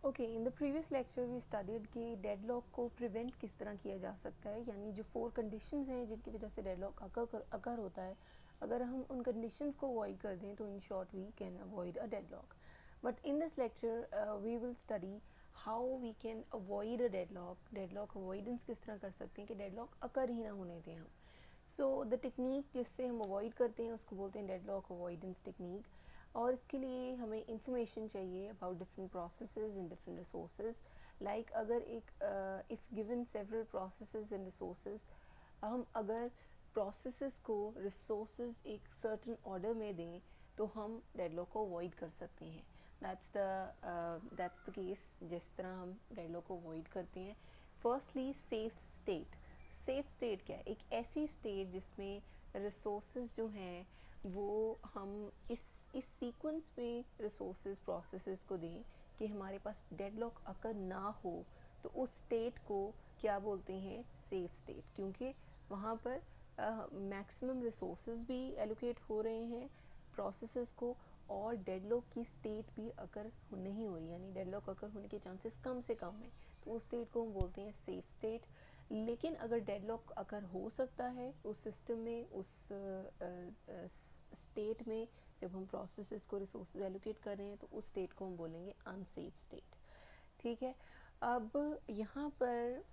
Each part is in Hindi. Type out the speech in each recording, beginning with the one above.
Okay, in the previous lecture we studied कि डेडलॉक को प्रिवेंट किस तरह किया जा सकता है, यानी जो 4 कंडीशंस हैं जिनकी वजह से डेडलॉक अकर होता है, अगर हम उन कंडीशंस को अवॉइड कर दें तो in short we can avoid a deadlock. But in this lecture we will study how we can avoid a deadlock avoidance किस तरह कर सकते हैं कि डेडलॉक अकर ही ना होने दें हम. सो द टेक्निक जिससे हम अवॉइड करते हैं उसको बोलते हैं डेडलॉक अवॉइडेंस टेक्निक. और इसके लिए हमें इंफॉर्मेशन चाहिए about different processes and different resources. Like अगर एक if given several processes and resources, हम अगर प्रोसेसेस को रिसोर्सेज एक सर्टन ऑर्डर में दें तो हम डेडलॉक को अवॉइड कर सकते हैं. दैट्स द केस जिस तरह हम डेडलॉक को अवॉइड करते हैं. Firstly safe state. Safe state क्या है? एक ऐसी स्टेट जिसमें रिसोर्सेज जो हैं वो हम इस सीक्वेंस में रिसोर्सेज प्रोसेसेस को दें कि हमारे पास डेडलॉक अकर ना हो. तो उस स्टेट को क्या बोलते हैं? Safe state. क्योंकि वहाँ पर मैक्सिमम रिसोर्सेज भी एलोकेट हो रहे हैं प्रोसेसेस को, और डेडलॉक की स्टेट भी अकर नहीं हो रही, यानी डेडलॉक अकर होने के चांसेस कम से कम है. तो उस स्टेट को हम बोलते हैं सेफ स्टेट. लेकिन अगर डेडलॉक अकर हो सकता है उस सिस्टम में, उस स्टेट में, जब हम प्रोसेसेस को रिसोर्सेज एलोकेट कर रहे हैं, तो उस स्टेट को हम बोलेंगे अनसेफ स्टेट. ठीक है. अब यहाँ पर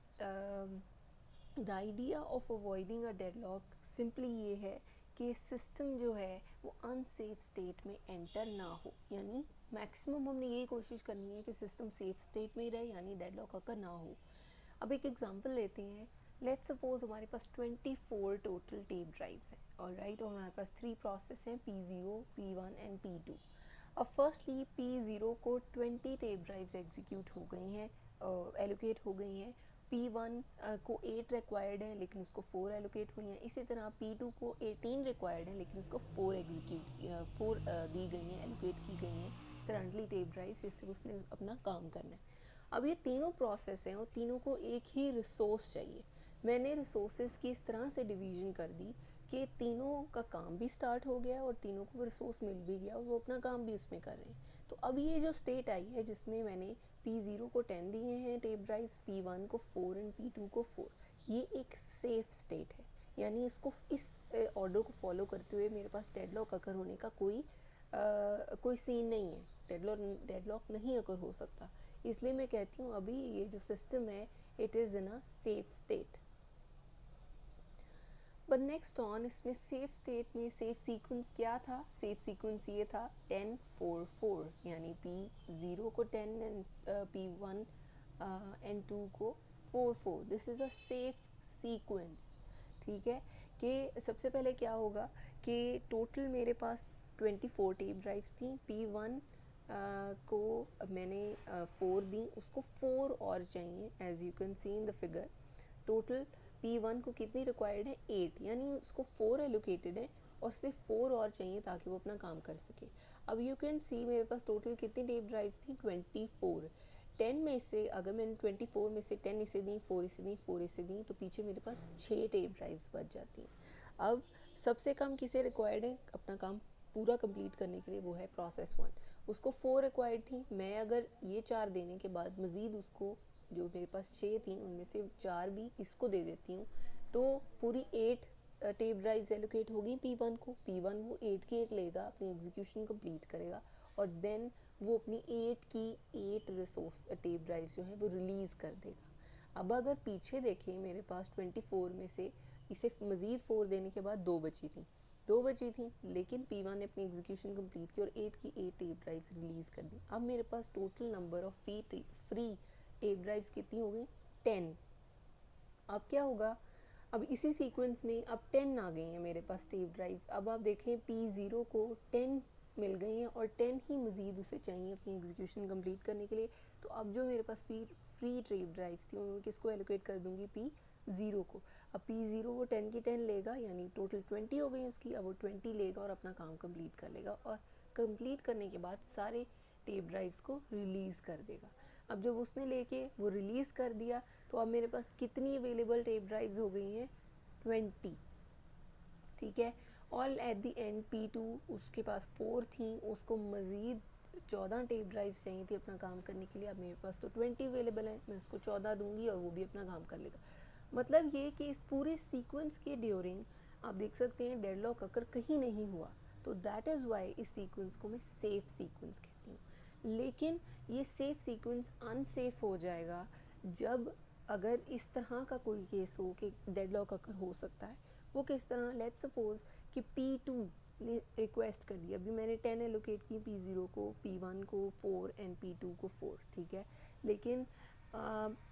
the idea of avoiding a deadlock simply ये है कि सिस्टम जो है वो अनसेफ स्टेट में एंटर ना हो, यानी मैक्सिमम हमने यही कोशिश करनी है कि सिस्टम सेफ स्टेट में ही रहे, यानी डेडलॉक अकर ना हो. अब एक एग्जांपल लेते हैं. लेट्स सपोज हमारे पास 24 टोटल टेप ड्राइव्स हैं, और राइट, और हमारे पास 3 प्रोसेस हैं, P0, P1 एंड P2. अब फर्स्टली P0 को 20 टेप ड्राइव्स एग्जीक्यूट हो गई हैं, एलोकेट हो गई हैं. P1 को 8 रिक्वायर्ड है लेकिन उसको 4 एलोकेट हुई हैं. इसी तरह P2 को 18 रिक्वायर्ड है लेकिन उसको 4 दी गई हैं, एलोकेट की गई हैं करंटली टेप ड्राइव्स, जिससे उसने अपना काम करना है. अब ये तीनों प्रोसेस हैं और तीनों को एक ही रिसोर्स चाहिए. मैंने रिसोर्सेज की इस तरह से डिवीज़न कर दी कि तीनों का काम भी स्टार्ट हो गया और तीनों को रिसोर्स मिल भी गया और वो अपना काम भी उसमें कर रहे हैं. तो अब ये जो स्टेट आई है जिसमें मैंने P0 को 10 दिए हैं टेप ड्राइव्स, P1 को 4 एंड P2 को 4, ये एक सेफ स्टेट है. यानी इसको इस ऑर्डर को फॉलो करते हुए मेरे पास डेडलॉक अकर होने का कोई सीन नहीं है. डेडलॉक नहीं अकर हो सकता. इसलिए मैं कहती हूँ अभी ये जो सिस्टम है it is in a safe state. But next on, इसमें सेफ स्टेट में सेफ सीक्वेंस क्या था? सेफ सीक्वेंस ये था 10 4 4, यानी P0 को 10 एंड P1 एंड 2 को 4 4. This is a safe sequence. ठीक है. कि सबसे पहले क्या होगा कि टोटल मेरे पास 24 टेप ड्राइव्स थी. P1 को मैंने 4 दी, उसको 4 और चाहिए. As you can see in the figure, total P1 को कितनी रिक्वायर्ड है? 8, यानी उसको 4 एलोकेटेड है और सिर्फ 4 और चाहिए ताकि वो अपना काम कर सके. अब यू कैन सी मेरे पास टोटल कितनी टेप ड्राइव्स थी? 24. 10 में से अगर मैंने 24 में से 10 इसे दी, 4 इसे दी, 4 इसे दी, तो पीछे मेरे पास 6 टेप ड्राइव्स बच जाती हैं. अब सबसे कम किसे रिक्वायर्ड है अपना काम पूरा कंप्लीट करने के लिए? वो है प्रोसेस 1. उसको 4 रिक्वायर्ड थी. मैं अगर ये 4 देने के बाद मज़ीद उसको, जो मेरे पास 6 थी उनमें से 4 भी इसको दे देती हूँ, तो पूरी 8 टेप ड्राइव्स एलोकेट होगी P1 को. P1 वो 8 की 8 लेगा, अपनी एग्जीक्यूशन कंप्लीट करेगा और देन वो अपनी 8 की 8 रिसोर्स टेप ड्राइव्स जो हैं वो रिलीज़ कर देगा. अब अगर पीछे देखें, मेरे पास 24 में से इसे मज़ीद 4 देने के बाद 2 बची थी, लेकिन P1 ने अपनी एग्जीक्यूशन कंप्लीट की और 8 की 8 टेप ड्राइव्स रिलीज़ कर दी. अब मेरे पास total number of free tape drives कितनी हो गई? 10. अब क्या होगा? अब इसी सीक्वेंस में अब 10 आ गई हैं मेरे पास टेप ड्राइव्स. अब आप देखें P0 को 10 मिल गई हैं और 10 ही मज़ीद उसे चाहिए अपनी एग्जीक्यूशन कंप्लीट करने के लिए. तो अब जो मेरे पास फ्री टेप ड्राइव्स थी उनमें किसको एलोकेट कर दूंगी? P0 को. अब P0 वो 10 की 10 लेगा, यानी टोटल 20 हो गई उसकी. अब वो 20 लेगा और अपना काम कंप्लीट कर लेगा और कंप्लीट करने के बाद सारे टेप ड्राइव्स को रिलीज़ कर देगा. अब जब उसने लेके वो रिलीज़ कर दिया तो अब मेरे पास कितनी अवेलेबल टेप ड्राइव्स हो गई हैं? 20. ठीक है. All at the end P2 उसके पास 4 थी, उसको मज़ीद 14 टेप ड्राइव्स चाहिए थी अपना काम करने के लिए, अब मेरे पास तो 20 अवेलेबल है, मैं उसको 14 दूंगी और वो भी अपना काम कर लेगा। मतलब ये कि इस पूरे सीक्वेंस के ड्यूरिंग आप देख सकते हैं डेडलॉक अकर कहीं नहीं हुआ, तो दैट इज़ वाई इस सीक्वेंस को मैं सेफ सीक्वेंस कहती हूँ। लेकिन ये सेफ सीक्वेंस अनसेफ हो जाएगा जब अगर इस तरह का कोई केस हो कि डेडलॉक अकर हो सकता है। वो किस तरह, लेट्स सपोज कि P2 ने रिक्वेस्ट कर दिया, अभी मैंने 10 एलोकेट की P0 को, P1 को 4 एंड P2 को 4, ठीक है। लेकिन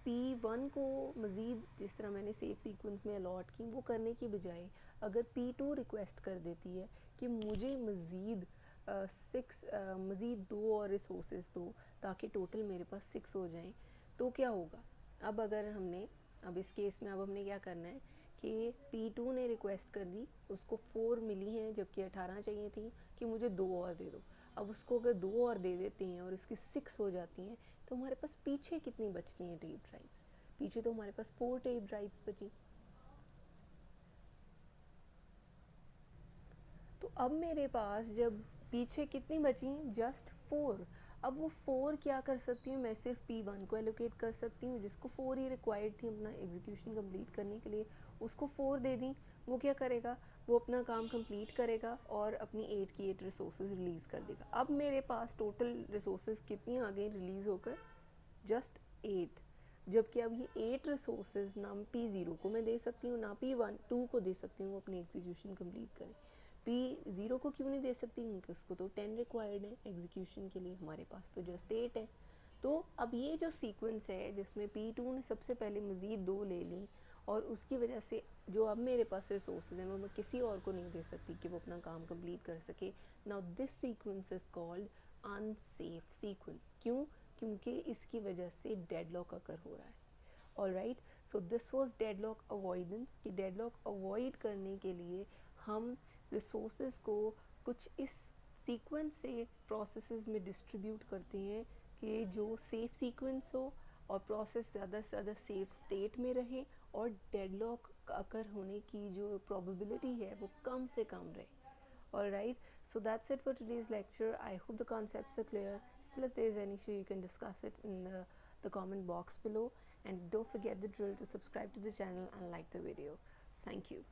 P1 को मज़ीद जिस तरह मैंने सेफ सीक्वेंस में अलॉट की वो करने की बजाय अगर P2 रिक्वेस्ट कर देती है कि मुझे मज़ीद 6 मज़ीद 2 और रिसोर्सेज दो ताकि टोटल मेरे पास 6 हो जाएं, तो क्या होगा। अब अगर हमने, अब इस केस में अब हमने क्या करना है कि P2 ने रिक्वेस्ट कर दी, उसको 4 मिली हैं जबकि 18 चाहिए थी, कि मुझे 2 और दे दो। अब उसको अगर 2 और दे देते हैं और इसकी 6 हो जाती हैं, तो हमारे पास पीछे कितनी बचती हैं टेप ड्राइव्स। पीछे तो हमारे पास 4 टेप ड्राइव्स बची। तो अब मेरे पास जब पीछे कितनी बची, जस्ट 4। अब वो 4 क्या कर सकती हूँ, मैं सिर्फ P1 को एलोकेट कर सकती हूँ जिसको 4 ही रिक्वायर्ड थी अपना एग्जीक्यूशन कंप्लीट करने के लिए, उसको 4 दे दी। वो क्या करेगा, वो अपना काम कंप्लीट करेगा और अपनी 8 की 8 रिसोर्सेज रिलीज़ कर देगा। अब मेरे पास टोटल रिसोर्सेज कितनी आ गई रिलीज़ होकर, जस्ट 8। जबकि अब ये 8 रिसोर्सेज ना P0 को मैं दे सकती हूँ, ना P1 2 को दे सकती हूँ अपनी एग्जीक्यूशन कंप्लीट करें। P0 को क्यों नहीं दे सकती, क्योंकि उसको तो 10 रिक्वायर्ड है एग्जीक्यूशन के लिए, हमारे पास तो जस्ट 8 है। तो अब ये जो सीक्वेंस है जिसमें P2 ने सबसे पहले मज़ीद 2 ले ली और उसकी वजह से जो अब मेरे पास रिसोर्सेज हैं वो मैं किसी और को नहीं दे सकती कि वो अपना काम कंप्लीट कर सके। Now this sequence is called unsafe sequence. क्यों, क्योंकि इसकी वजह से डेडलॉक अकर हो रहा है। All right, so this was deadlock avoidance, कि डेडलॉक अवॉइड करने के लिए हम रिसोर्सेज को कुछ इस सीक्वेंस से प्रोसेसेस में डिस्ट्रीब्यूट करते हैं कि जो सेफ सीक्वेंस हो और प्रोसेस ज़्यादा से ज़्यादा सेफ स्टेट में रहे और डेडलॉक अकर होने की जो प्रोबेबिलिटी है वो कम से कम रहे। Alright, so that's it for today's lecture. I hope the concepts are clear. Still, if there is any issue, you can discuss it in the comment box below. And don't forget the drill to subscribe to the channel and like the video. Thank you.